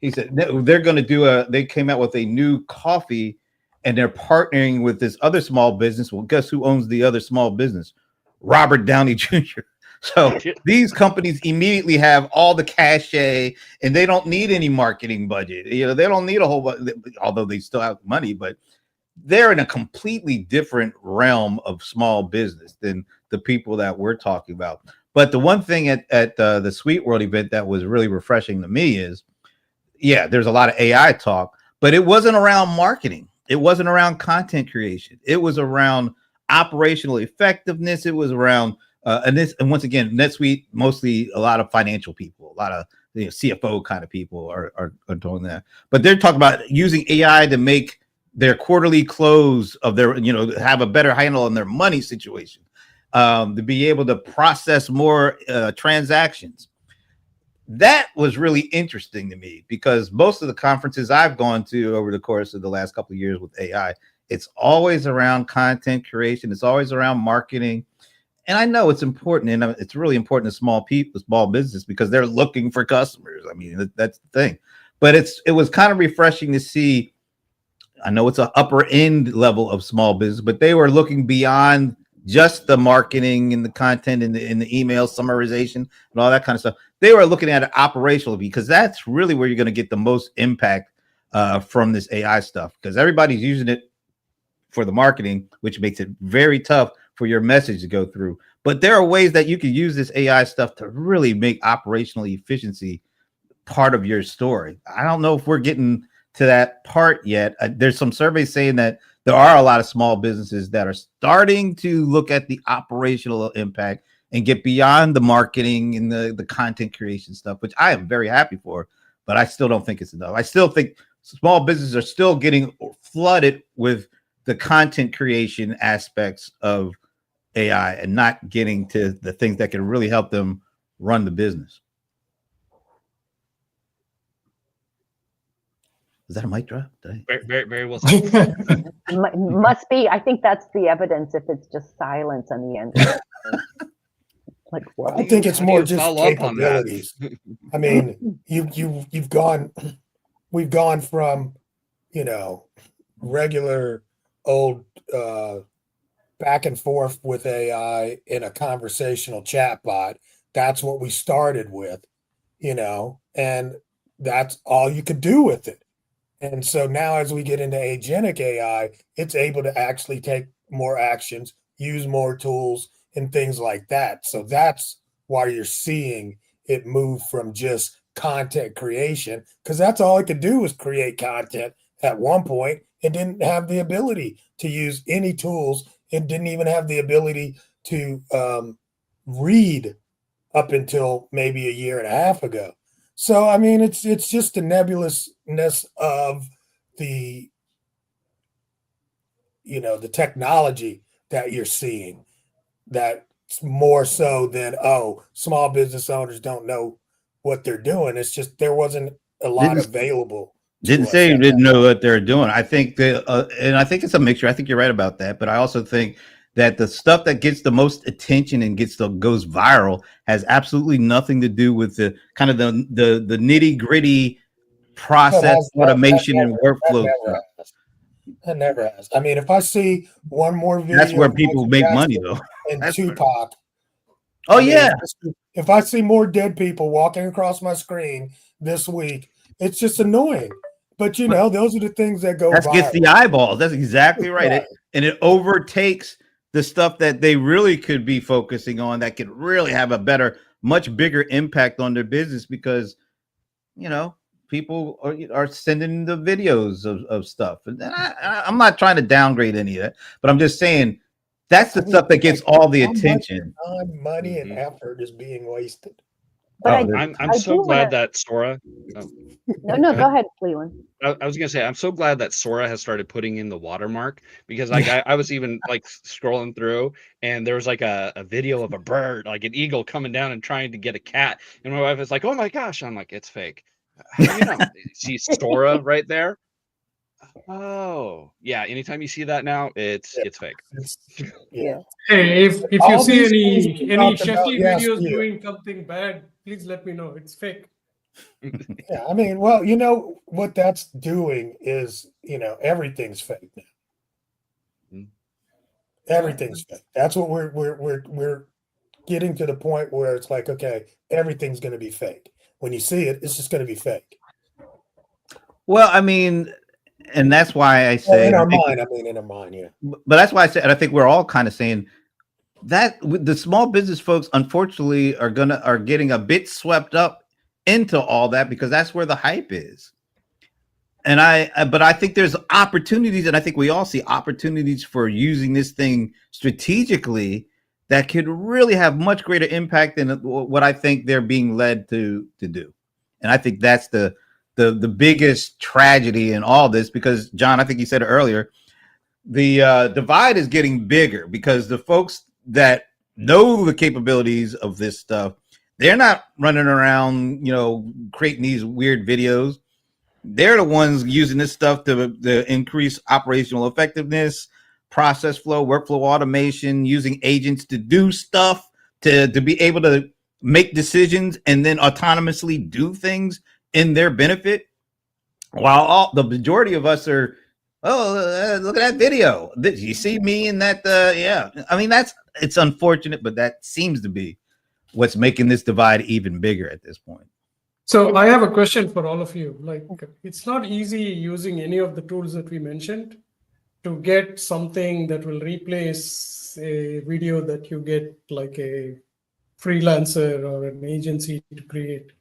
He said they're going to do they came out with a new coffee, and they're partnering with this other small business. Well, guess who owns the other small business? Robert Downey Jr. So these companies immediately have all the cachet, and they don't need any marketing budget. They don't need a whole bunch, although they still have money, but they're in a completely different realm of small business than the people that we're talking about. But the one thing at the Sweet World event that was really refreshing to me is, there's a lot of AI talk, but it wasn't around marketing. It wasn't around content creation. It was around operational effectiveness. It was around and once again, NetSuite, mostly a lot of financial people, a lot of CFO kind of people are doing that. But they're talking about using AI to make their quarterly close of their, have a better handle on their money situation, to be able to process more transactions. That was really interesting to me, because most of the conferences I've gone to over the course of the last couple of years with AI, it's always around content creation. It's always around marketing. And I know it's important, and it's really important to small business, because they're looking for customers. I mean, that's the thing. But it was kind of refreshing to see. I know it's an upper end level of small business, but they were looking beyond just the marketing and the content and the email summarization and all that kind of stuff. They were looking at it operationally, because that's really where you're going to get the most impact from this AI stuff, because everybody's using it for the marketing, which makes it very tough for your message to go through. But there are ways that you can use this AI stuff to really make operational efficiency part of your story. I don't know if we're getting to that part yet. There's some surveys saying that there are a lot of small businesses that are starting to look at the operational impact and get beyond the marketing and the content creation stuff, which I am very happy for, but I still don't think it's enough. I still think small businesses are still getting flooded with the content creation aspects of AI and not getting to the things that can really help them run the business. Is that a mic drop? Very, very well said. Must be. I think that's the evidence, if it's just silence on the end of it. Like, what? I think it's more just follow up on that? capabilities. I mean, we've gone from, regular old back and forth with AI in a conversational chatbot. That's what we started with, and that's all you could do with it. And so now, as we get into agentic AI, it's able to actually take more actions, use more tools, and things like that. So that's why you're seeing it move from just content creation, because that's all it could do was create content at one point. It didn't have the ability to use any tools. It didn't even have the ability to read up until maybe a year and a half ago. So, I mean, it's just the nebulousness of the technology that you're seeing, that's more so than, small business owners don't know what they're doing. It's just there wasn't a lot available. Didn't say you didn't know what they're doing. I think that, and I think it's a mixture. I think you're right about that. But I also think that the stuff that gets the most attention and goes viral has absolutely nothing to do with the kind of the nitty gritty process automation and workflow. That never has. I mean, if I see one more video, that's where people make money, though. And Tupac. Oh, yeah. If I see more dead people walking across my screen this week, it's just annoying. But those are the things that go. That gets the eyeballs. That's exactly right. And it overtakes the stuff that they really could be focusing on, that could really have a much bigger impact on their business, because people are sending the videos of stuff. And I'm not trying to downgrade any of that, but I'm just saying that's the stuff that gets all the attention. Time, money, and effort is being wasted. But I'm so glad that Sora. No, go ahead, Leland. I was gonna say, I'm so glad that Sora has started putting in the watermark, because I was even scrolling through, and there was a video of a bird, like an eagle, coming down and trying to get a cat, and my wife is like, "Oh my gosh!" I'm like, "It's fake." See Sora right there. Oh yeah. Anytime you see that now, it's fake. Yeah. Hey, if you see any Shashi about videos doing something bad, please let me know. It's fake. Yeah, I mean, well, what that's doing is, everything's fake now. Everything's fake. That's what we're getting to the point where it's like, okay, everything's going to be fake. When you see it, it's just going to be fake. Well, I mean, and that's why I say in our mind, yeah. But that's why I said, and I think we're all kind of saying that the small business folks, unfortunately, are getting a bit swept up into all that, because that's where the hype is. But I think there's opportunities, and I think we all see opportunities for using this thing strategically that could really have much greater impact than what I think they're being led to do. And I think that's the the biggest tragedy in all this, because John, I think you said it earlier, the divide is getting bigger because the folks that know the capabilities of this stuff, they're not running around, creating these weird videos. They're the ones using this stuff to increase operational effectiveness, process flow, workflow automation, using agents to do stuff, to be able to make decisions and then autonomously do things in their benefit. While the majority of us are, look at that video. Did you see me in that? Yeah. I mean, it's unfortunate, but that seems to be what's making this divide even bigger at this point. So I have a question for all of you. Like, it's not easy using any of the tools that we mentioned to get something that will replace a video that you get like a freelancer or an agency to create.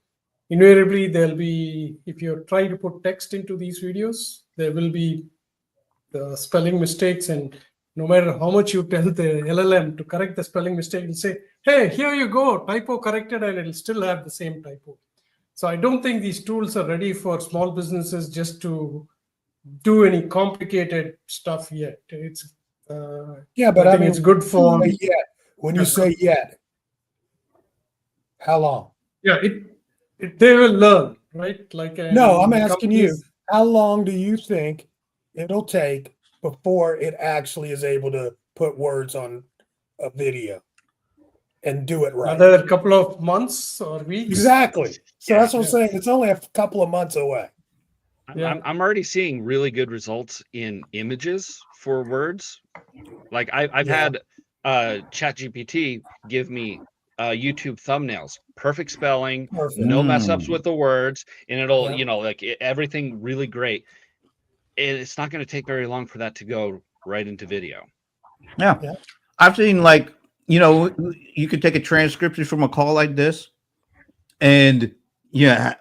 Invariably, there'll be, if you're trying to put text into these videos, there will be the spelling mistakes, and no matter how much you tell the LLM to correct the spelling mistake, it'll say, hey, here you go, typo corrected, and it'll still have the same typo. So I don't think these tools are ready for small businesses just to do any complicated stuff yet. It's Yeah, but I think it's good for when you say yet, how long? Yeah, they will learn, right? Like No, I'm asking you, how long do you think it'll take before it actually is able to put words on a video and do it right? Another couple of months or weeks. Exactly. So that's what I'm saying. It's only a couple of months away. Yeah. I'm already seeing really good results in images for words. Like I've had ChatGPT give me YouTube thumbnails, perfect spelling, Perfect. no mess ups with the words, and it'll, Yeah. everything really great. It's not going to take very long for that to go right into video. Yeah. I've seen, like, you could take a transcription from a call like this, and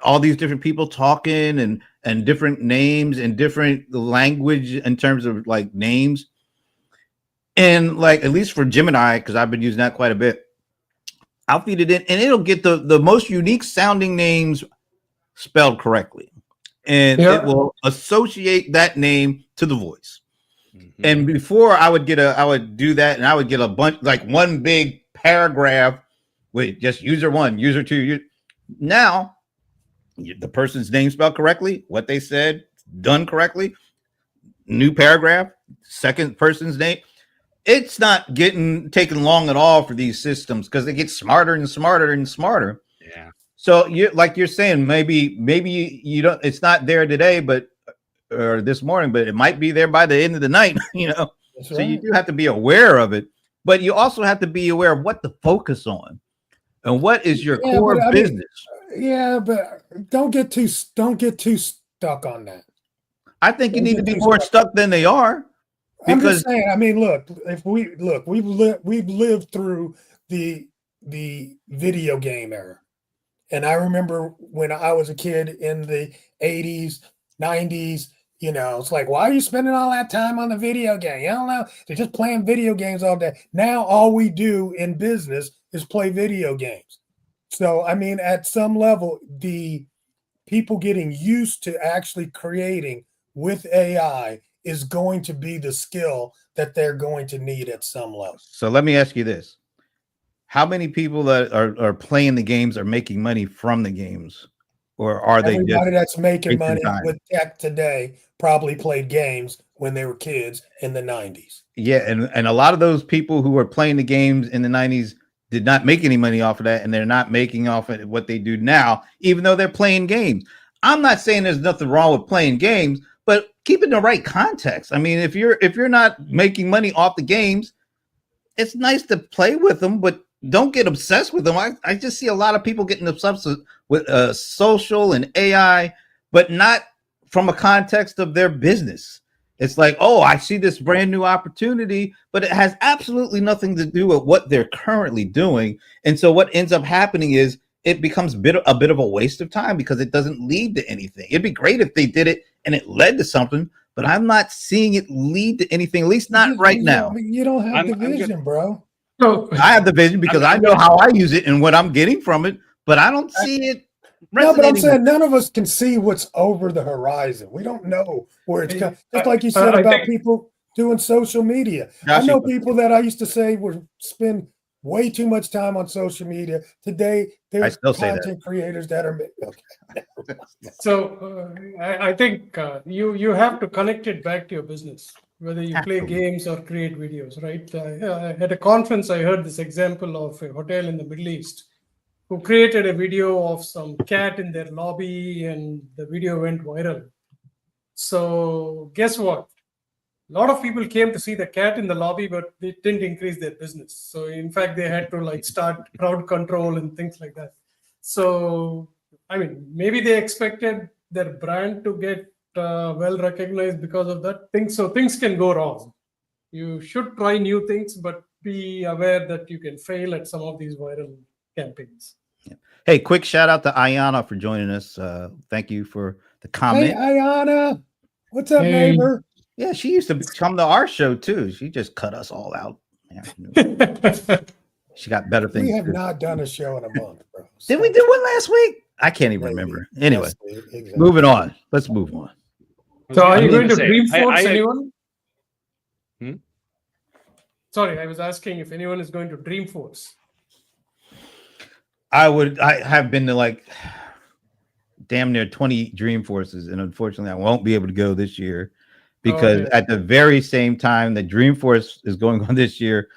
all these different people talking and different names and different language in terms of like names. And like, at least for Gemini, because I've been using that quite a bit, I'll feed it in and it'll get the most unique sounding names spelled correctly. And it will associate that name to the voice. Mm-hmm. And before I would do that, and I would get a bunch, like one big paragraph with just user 1, user 2. Now the person's name spelled correctly, what they said done correctly, new paragraph, second person's name. It's not taken long at all for these systems because they get smarter and smarter and smarter. Yeah. So you're saying, maybe you don't, it's not there today, or this morning, but it might be there by the end of the night, That's So right. you do have to be aware of it, but you also have to be aware of what to focus on and what is your core business. But don't get too stuck on that. I think you need to be more stuck than they are. I'm just saying. I mean, we've lived through the video game era, and I remember when I was a kid in the 80s, 90s. It's like, why are you spending all that time on the video game? I don't know. They're just playing video games all day. Now all we do in business is play video games. So, I mean, at some level, the people getting used to actually creating with AI is going to be the skill that they're going to need at some level. So let me ask you this. How many people that are playing the games are making money from the games? Or are everybody that's making money with tech today probably played games when they were kids in the 90s? Yeah, and a lot of those people who were playing the games in the 90s did not make any money off of that, and they're not making off of what they do now, even though they're playing games. I'm not saying there's nothing wrong with playing games, but keep it in the right context. I mean, if you're not making money off the games, it's nice to play with them, but don't get obsessed with them. I just see a lot of people getting obsessed with social and AI, but not from a context of their business. It's like, oh, I see this brand new opportunity, but it has absolutely nothing to do with what they're currently doing. And so what ends up happening is it becomes a bit of a waste of time because it doesn't lead to anything. It'd be great if they did it and it led to something, but I'm not seeing it lead to anything, at least not right now. You don't have the vision, bro. No, I have the vision because I know how I use it and what I'm getting from it, but I don't see it No, but I'm resonating. saying none of us can see what's over the horizon. We don't know where it's coming. Just like you said I about think- people doing social media. I Josh, know people that I used to say were spend way too much time on social media. Today, I there's still say that. content creators that are okay. So I think you have to connect it back to your business, whether you play games or create videos, right? At a conference, I heard this example of a hotel in the Middle East who created a video of some cat in their lobby, and the video went viral. So guess what? A lot of people came to see the cat in the lobby, but they didn't increase their business. So in fact, they had to like start crowd control and things like that. So I mean, maybe they expected their brand to get well recognized because of that thing. So things can go wrong. You should try new things, but be aware that you can fail at some of these viral campaigns. Hey, quick shout out to Ayana for joining us. Thank you for the Hey, comment. Ayana, what's up, Hey. neighbor? Yeah, she used to come to our show too. She just cut us all out. Yeah, she got better things. We have to do. not done a show in a month, bro. Did we do one last week? I can't even Maybe. remember. Anyway, Yes, exactly. moving on. Let's move on. So are you I going was to gonna say, Dreamforce I- anyone? Hmm? Sorry, I was asking if anyone is going to Dreamforce. I have been to like damn near 20 Dreamforces, and unfortunately, I won't be able to go this year because Okay. at the very same time that Dreamforce is going on this year,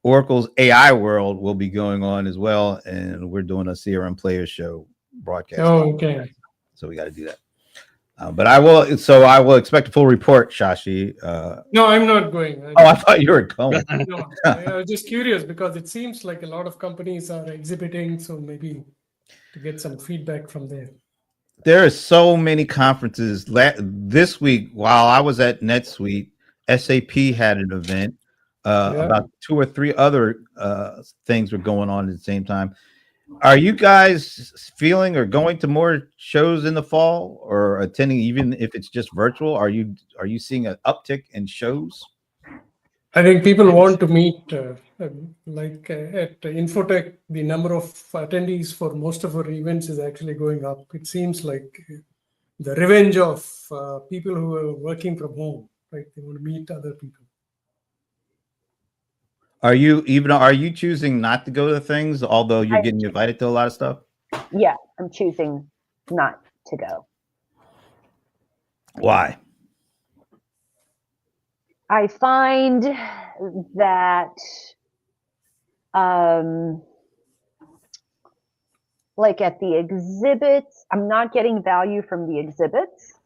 Oracle's AI World will be going on as well, and we're doing a CRM Players show broadcast. Oh, okay. So we got to do that. But I will. So I will expect a full report, Shashi. No, I'm not going. Oh, I thought you were going. No, I was just curious because it seems like a lot of companies are exhibiting, so maybe to get some feedback from there. There are so many conferences. This week, while I was at NetSuite, SAP had an event. Yeah. About 2 or 3 other things were going on at the same time. Are you guys feeling or going to more shows in the fall, or attending, even if it's just virtual? Are you seeing an uptick in shows? I think people want to meet, at Infotech, the number of attendees for most of our events is actually going up. It seems like the revenge of people who are working from home, right? They want to meet other people. Are you choosing not to go to things, although you're getting invited to a lot of stuff? Yeah, I'm choosing not to go. Why? I find that like at the exhibits, I'm not getting value from the exhibits,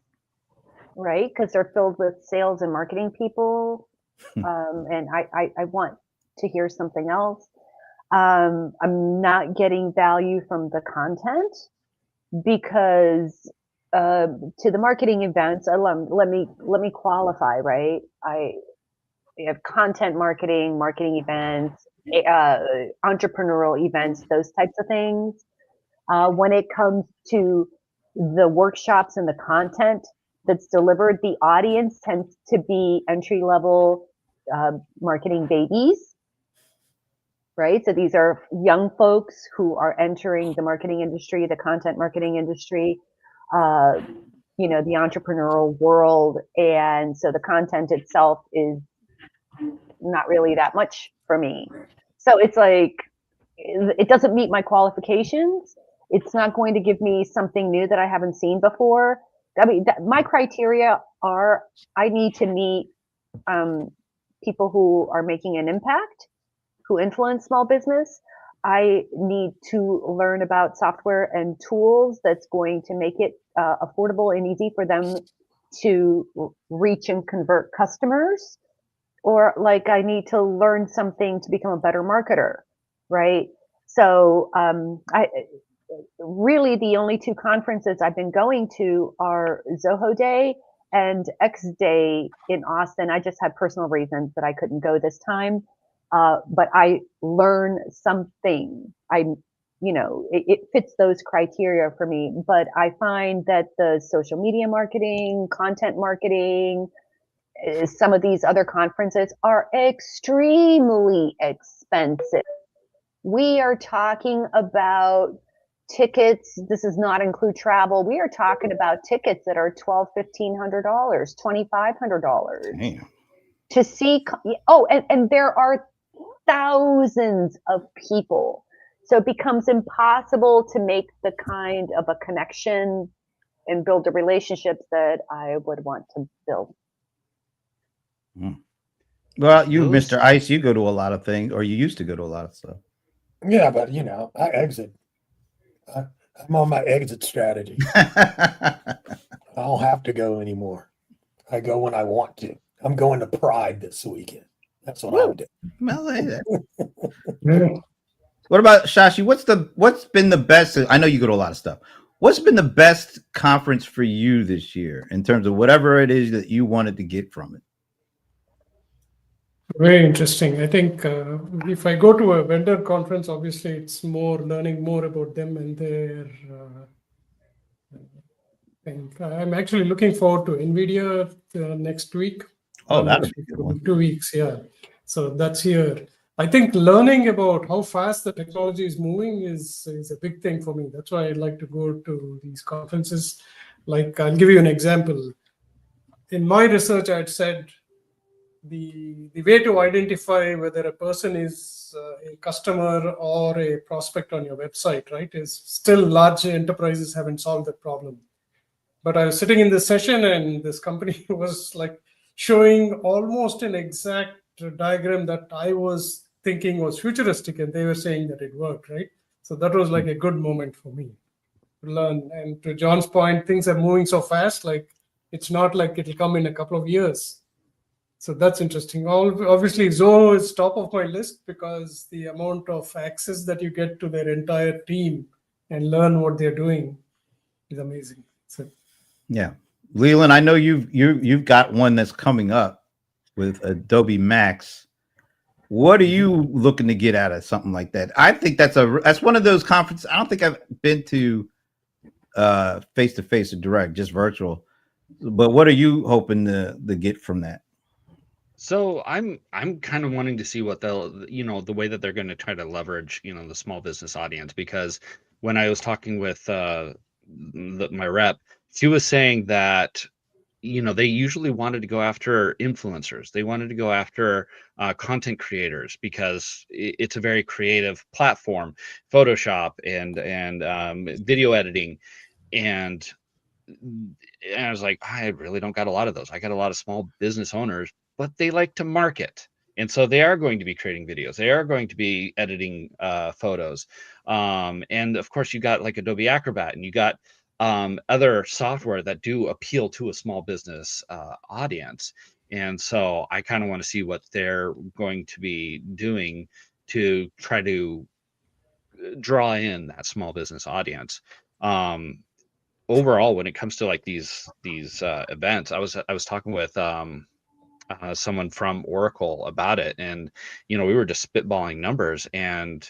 right? Because they're filled with sales and marketing people. And I want to hear something else. I'm not getting value from the content because to the marketing events, let me qualify, right? I have content marketing, marketing events, entrepreneurial events, those types of things. When it comes to the workshops and the content that's delivered, the audience tends to be entry level marketing babies, right? So these are young folks who are entering the marketing industry, the content marketing industry, the entrepreneurial world. And so the content itself is not really that much for me. So it's like, it doesn't meet my qualifications. It's not going to give me something new that I haven't seen before. I mean, my criteria are, I need to meet people who are making an impact, who influence small business. I need to learn about software and tools that's going to make it affordable and easy for them to reach and convert customers. Or like I need to learn something to become a better marketer, right? So I really the only 2 conferences I've been going to are Zoho Day and X Day in Austin. I just had personal reasons that I couldn't go this time. But I learn something. It fits those criteria for me. But I find that the social media marketing, content marketing, some of these other conferences are extremely expensive. We are talking about tickets. This does not include travel. We are talking about tickets that are $1,200, $1,500, $2,500 Damn. to see. Oh, and there are thousands of people. So it becomes impossible to make the kind of a connection and build the relationships that I would want to build. Well, you, Those- Mr. Ice, you go to a lot of things, or you used to go to a lot of stuff. Yeah, but I exit. I'm on my exit strategy. I don't have to go anymore. I go when I want to. I'm going to Pride this weekend. That's what I'm doing. Well, hey, that- Yeah. What about Shashi? What's been the best? I know you go to a lot of stuff. What's been the best conference for you this year in terms of whatever it is that you wanted to get from it? Very interesting. I think if I go to a vendor conference, obviously it's more learning more about them and their thing. I'm actually looking forward to NVIDIA next week. Oh, that'll be a good In one. 2 weeks, yeah. So that's here. I think learning about how fast the technology is moving is a big thing for me. That's why I like to go to these conferences. Like, I'll give you an example. In my research, I'd said the way to identify whether a person is a customer or a prospect on your website, right, is still large enterprises haven't solved that problem. But I was sitting in this session and this company was like showing almost an exact diagram that I was thinking was futuristic, and they were saying that it worked, right? So that was like a good moment for me to learn. And to John's point, things are moving so fast, like it's not like it'll come in a couple of years. So that's interesting. Obviously, Zoho is top of my list because the amount of access that you get to their entire team and learn what they're doing is amazing. So Yeah, Leland, I know you've got one that's coming up with Adobe Max. What are you looking to get out of something like that? I think that's one of those conferences. I don't think I've been to face to face or direct, just virtual. But what are you hoping to get from that? So I'm kind of wanting to see what the way that they're going to try to leverage, the small business audience, because when I was talking with my rep, she was saying that they usually wanted to go after influencers. They wanted to go after content creators because it's a very creative platform, Photoshop and video editing, and I was like, I really don't got a lot of those. I got a lot of small business owners, but they like to market. And so they are going to be creating videos. They are going to be editing photos. And of course, you got like Adobe Acrobat, and you got other software that do appeal to a small business audience. And so I kind of want to see what they're going to be doing to try to draw in that small business audience. Overall, when it comes to like these events, I was talking with someone from Oracle about it, and we were just spitballing numbers, and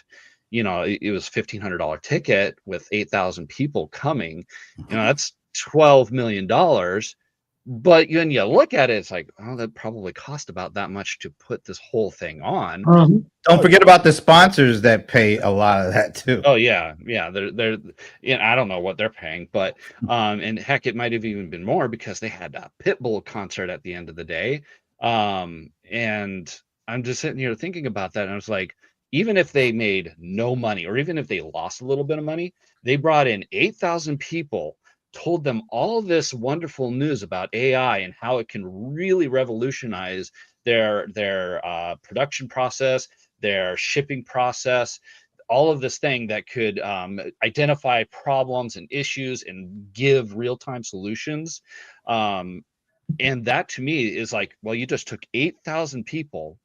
it was $1,500 ticket with 8,000 people coming. That's $12 million. But when you look at it, it's like, oh, that probably cost about that much to put this whole thing on. Don't forget about the sponsors that pay a lot of that too. Oh yeah, they're I don't know what they're paying, but and heck, it might have even been more because they had a Pitbull concert at the end of the day. And I'm just sitting here thinking about that, and I was like, even if they made no money, or even if they lost a little bit of money, they brought in 8,000 people, told them all this wonderful news about AI and how it can really revolutionize their production process, their shipping process, all of this thing that could identify problems and issues and give real-time solutions. And that to me is like, well, you just took 8,000 people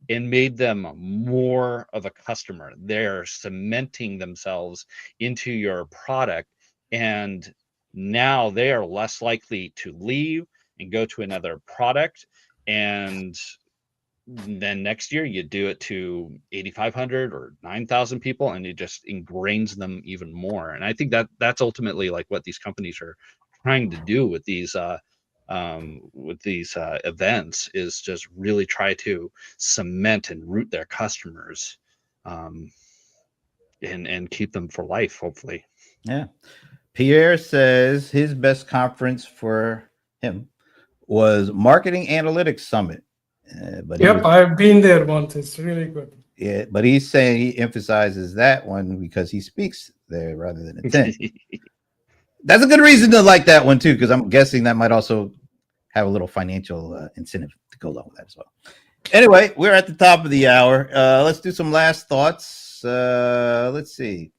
and made them more of a customer. They're cementing themselves into your product, and now they are less likely to leave and go to another product. And then next year you do it to 8,500 or 9,000 people, and it just ingrains them even more. And I think that that's ultimately like what these companies are trying to do with these events, is just really try to cement and root their customers, and keep them for life, hopefully. Yeah. Pierre says his best conference for him was Marketing Analytics Summit. But Yep, I've been there once. It's really good. yeah, but he's saying he emphasizes that one because he speaks there rather than attend. That's a good reason to like that one too, because I'm guessing that might also have a little financial incentive to go along with that as well. Anyway, we're at the top of the hour. Let's do some last thoughts. Let's see.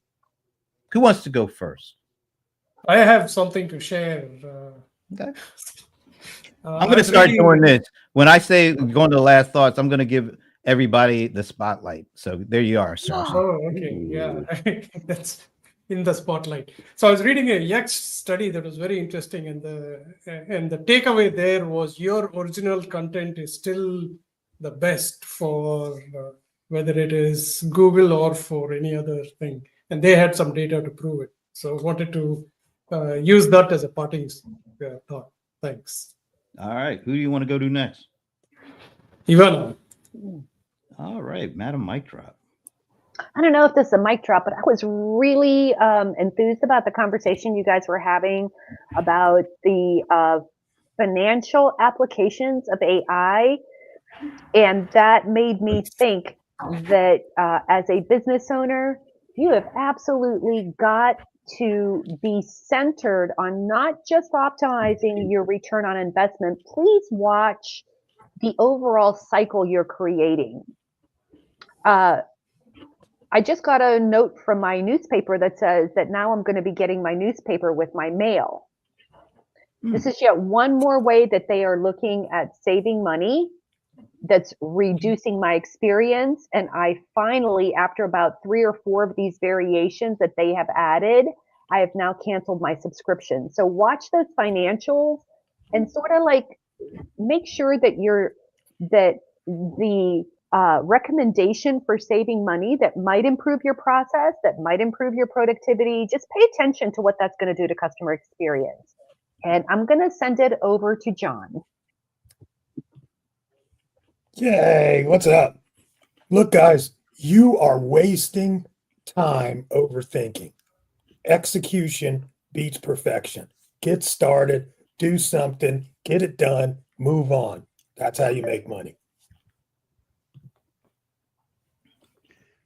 Who wants to go first? I have something to share. Okay. I I'm going to was start reading- doing this. When I say going to the last thoughts, I'm going to give everybody the spotlight. So there you are, Shashi. Oh, okay. Yeah, that's in the spotlight. So I was reading a Yext study that was very interesting, and the takeaway there was your original content is still the best for whether it is Google or for any other thing. And they had some data to prove it. So wanted to use that as a parting thought. Thanks. All right. Who do you want to go to next? Ivana. All right. Madam Mic Drop. I don't know if this is a mic drop, but I was really enthused about the conversation you guys were having about the financial applications of AI. And that made me think that as a business owner, you have absolutely got to be centered on not just optimizing your return on investment. Please watch the overall cycle you're creating. I just got a note from my newspaper that says that now I'm going to be getting my newspaper with my mail. This is yet one more way that they are looking at saving money, that's reducing my experience. And I finally, after about 3 or 4 of these variations that they have added, I have now canceled my subscription. So watch those financials and sort of like make sure that the recommendation for saving money that might improve your process, that might improve your productivity, just pay attention to what that's going to do to customer experience. And I'm going to send it over to John. Yay, what's up? Look, guys, you are wasting time overthinking. Execution beats perfection. Get started, do something, get it done, move on. That's how you make money.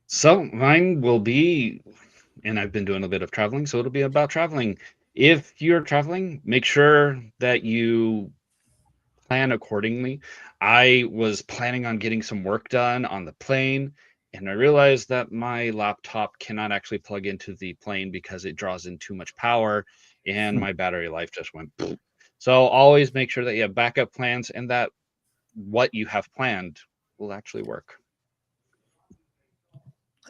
So mine will be, and I've been doing a bit of traveling, so it'll be about traveling. If you're traveling, make sure that you plan accordingly. I was planning on getting some work done on the plane, and I realized that my laptop cannot actually plug into the plane because it draws in too much power, and my battery life just went poof. So always make sure that you have backup plans and that what you have planned will actually work.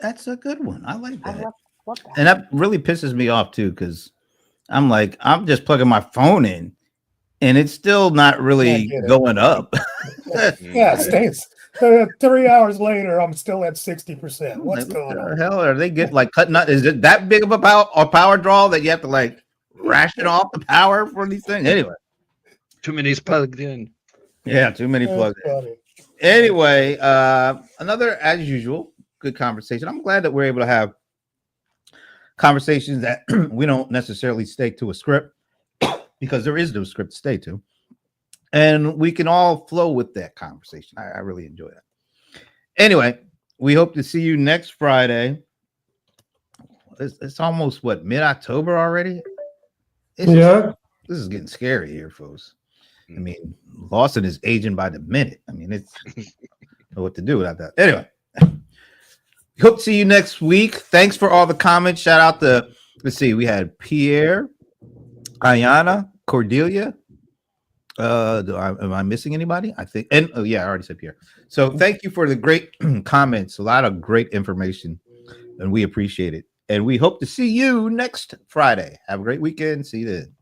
That's a good one. I like I that. love that. And that really pisses me off too, because I'm like, I'm just plugging my phone in and it's still not really get it. going up. Yeah, it stays. 3 hours later, I'm still at 60%. What's Like, going what on? the hell are they get like cutting out? Is it that big of a power draw that you have to like ration off the power for these things? Anyway, Too many is plugged in. yeah, too many That's plugs. funny. Anyway, another as usual good conversation. I'm glad that we're able to have conversations that we don't necessarily stick to a script because there is no script to stay to, and we can all flow with that conversation. I really enjoy that. Anyway, we hope to see you next Friday. It's almost what, mid-October already? Yeah. This is getting scary here, folks. I mean, Lawson is aging by the minute. I mean, it's know what to do without that. Anyway, hope to see you next week. Thanks for all the comments. Shout out to, let's see, we had Pierre, Ayana, Cordelia. Am I missing anybody? I think, and oh yeah, I already said Pierre. So thank you for the great comments. A lot of great information, and we appreciate it. And we hope to see you next Friday. Have a great weekend. See you then.